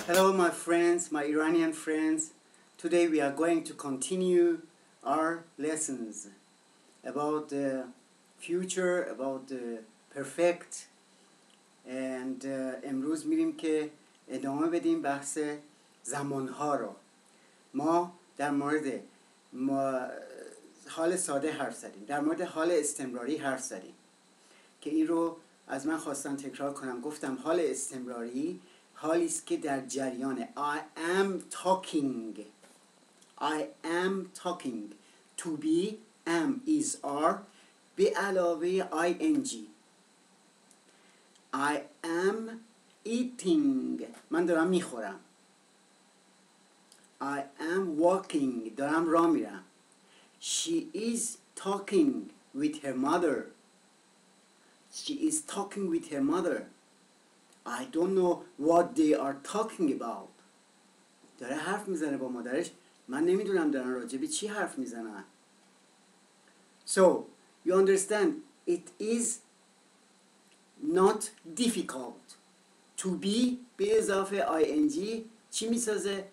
Hello my friends, my Iranian friends. Today we are going to continue our lessons about the future, about the perfect. and امروز میریم که ادامه بدیم بحث زمانها رو. ما در مورد حال ساده حرف زدیم، در مورد حال استمراری حرف زدیم که این رو از من خواستن تکرار کنم. گفتم حال استمراری حالی است که در جریان I am talking to be am is are به علاوه ing I am eating من دارم میخورم I am walking دارم راه میرم She is talking with her mother She is talking with her mother I don't know what they are talking about داره حرف میزنه با مادرش من نمیدونم دارن راجع به چی حرف میزنن So you understand it is not difficult to be به اضافه ing چی میسازه؟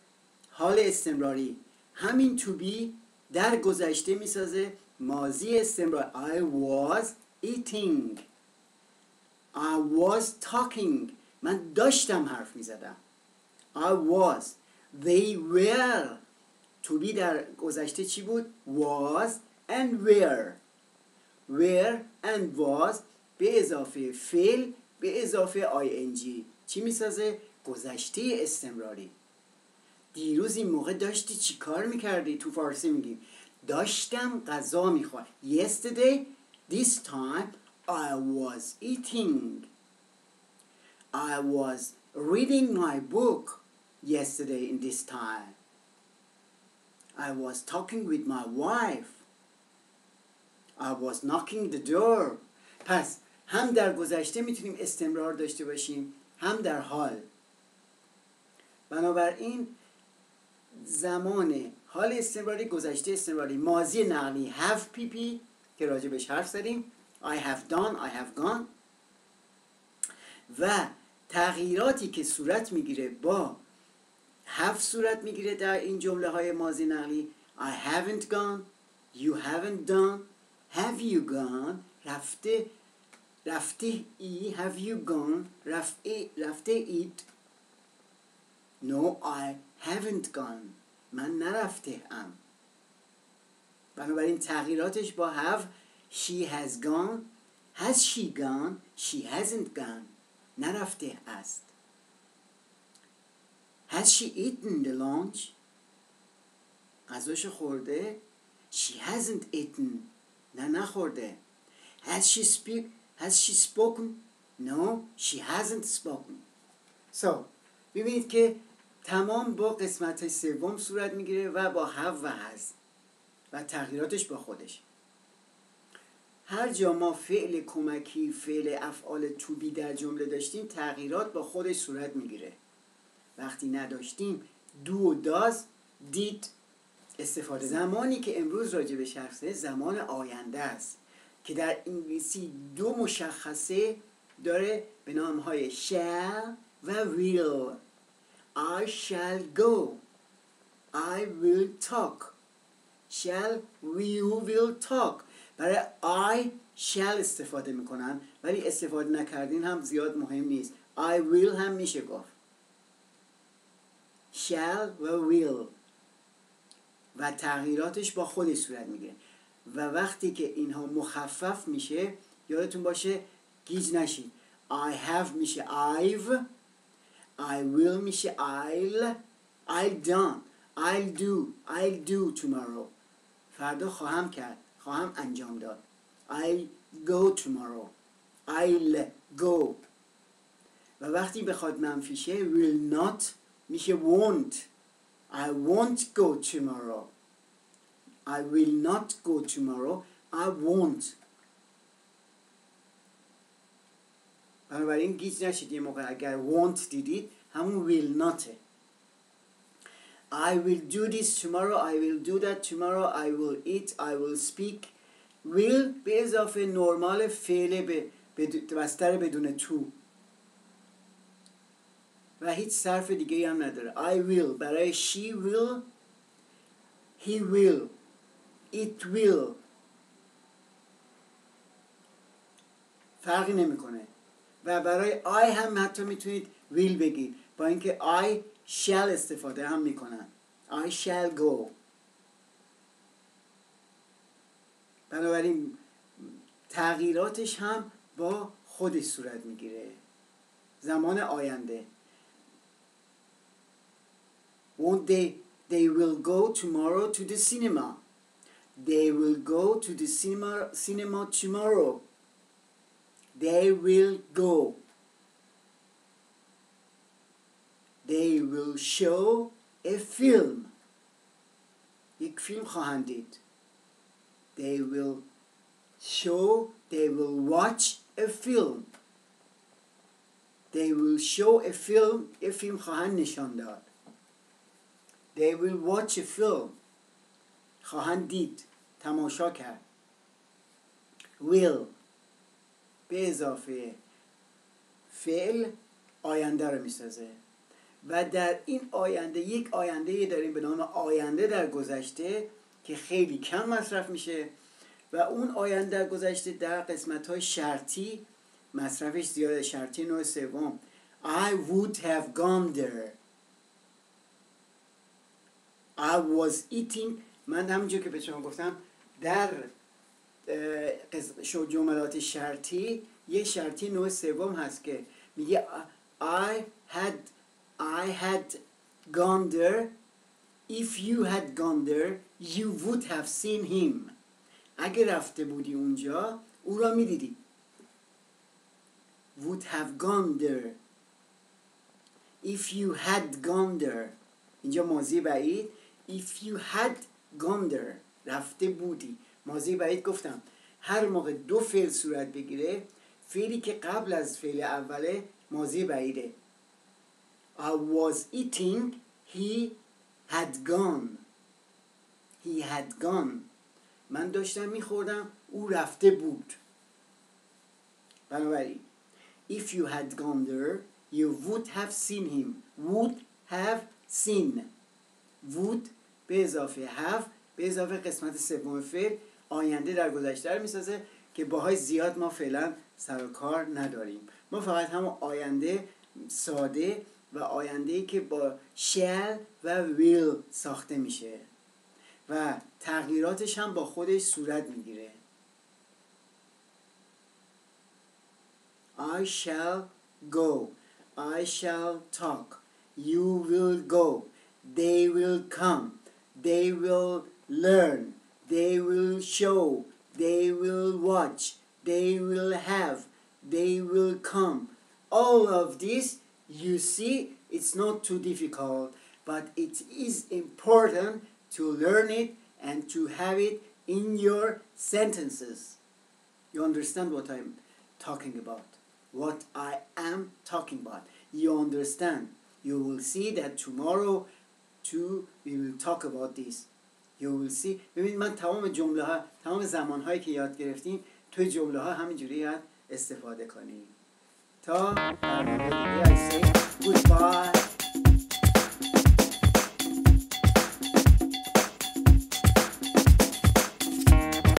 حال استمراری همین to be در گذشته میسازه ماضی استمراری I was eating I was talking من داشتم حرف میزدم I was they were to be در گذشته چی بود؟ was and were and was به اضافه فعل به اضافه ing چی میسازه؟ گذشته استمراری دیروز این موقع داشتی چی کار میکردی؟ تو فارسی میگیم داشتم غذا میخوردم Yesterday this time I was eating I was reading my book yesterday in this time I was talking with my wife I was knocking the door پس هم در گذشته میتونیم استمرار داشته باشیم هم در حال بنابراین زمان حال استمراری گذشته استمراری ماضی نقلی have pp که راجع بهش حرف زدیم I have done I have gone و تغییراتی که صورت میگیره با have صورت میگیره در این جمله های ماضی نقلی I haven't gone you haven't done have you gone رفته ای have you gone رفته اید No I haven't gone من نرفته ام بنابراین تغییراتش با have she has gone has she gone she hasn't gone نرفته است has she eaten the lunch غذاش خورده she hasn't eaten نه نخورده has she spoken no she hasn't spoken so ببینید که تمام با قسمت سوم صورت میگیره و با have و has و تغییراتش با خودش هر جا ما فعل کمکی فعل افعال to be در جمله داشتیم تغییرات با خودش صورت میگیره وقتی نداشتیم do و does did استفاده زمانی که امروز راجع به شخصه زمان آینده است که در انگلیسی دو مشخصه داره به نامهای shall و will I shall go I will talk shall will talk برای I shall استفاده میکنن ولی استفاده نکردین هم زیاد مهم نیست I will هم میشه گفت shall و will و تغییراتش با خودش صورت میگیره و وقتی که اینها مخفف میشه یادتون باشه گیج نشید I have میشه I've I will میشه I'll do tomorrow فردا خواهم کرد خواهم انجام داد I'll go tomorrow I'll go و وقتی بخواد منفی شه will not میشه won't I won't go tomorrow I will not go tomorrow I won't بنابراین گیج نشید یه موقع اگر won't دیدید همون will notه I will do this tomorrow I will do that tomorrow I will eat I will speak will به اضافه نرمال فعل به بستر بدون تو و هیچ صرف دیگه هم نداره. I will برای she will، he will، it will فرقی نمیکنه. و برای I هم حتی میتونید will بگید، با اینکه I shall استفاده هم میکنن. I shall go. بنابراین تغییراتش هم با خودش صورت میگیره. زمان آینده. Won't they will go tomorrow to the cinema. They will go to the cinema tomorrow. They will go. They will show a film. یک فیلم خواهند دید. They will show, they will watch a film. They will show a film. یه فیلم خواهند نشان داد. They will watch a film. خواهند دید، تماشا کرد. Will به اضافه فعل آینده رو میسازه و در این آینده یک آینده داریم به نام آینده در گذشته که خیلی کم مصرف میشه و اون آینده در گذشته در قسمت‌های شرطی مصرفش زیاده. شرطی نوع سوم I would have gone there. I was eating. من همونجور که به شما گفتم در جملات شرطی یه شرطی نوع سوم هست که میگه I had gone there. If you had gone there you would have seen him. اگه رفته بودی اونجا او را میدیدی. Would have gone there. If you had gone there. اینجا ماضی بعید. If you had gone there. رفته بودی. ماضی بعید گفتم هر موقع دو فعل صورت بگیره فعلی که قبل از فعل اوله ماضی بعیده. I was eating. He had gone. He had gone. من داشتم میخوردم او رفته بود. بنابراین if you had gone there you would have seen him. Would have seen. would به اضافه have به اضافه قسمت سوم فعل آینده در گذشته رو میسازه که باهای زیاد ما فعلا سر و کار نداریم. ما فقط همون آینده ساده و آینده‌ای که با shall و will ساخته میشه و تغییراتش هم با خودش صورت میگیره. I shall go. I shall talk. You will go. They will come. They will learn. They will show. They will watch. They will have. They will come. All of this, you see, it's not too difficult, but it is important to learn it and to have it in your sentences. You understand what I'm talking about? What I am talking about. You understand. You will see that tomorrow too we will talk about this. You will see. ببین من تمام جمله ها، تمام زمان هایی که یاد گرفتیم توی جمله ها همینجوری استفاده کنیم. تا برنامه دیگه I say goodbye.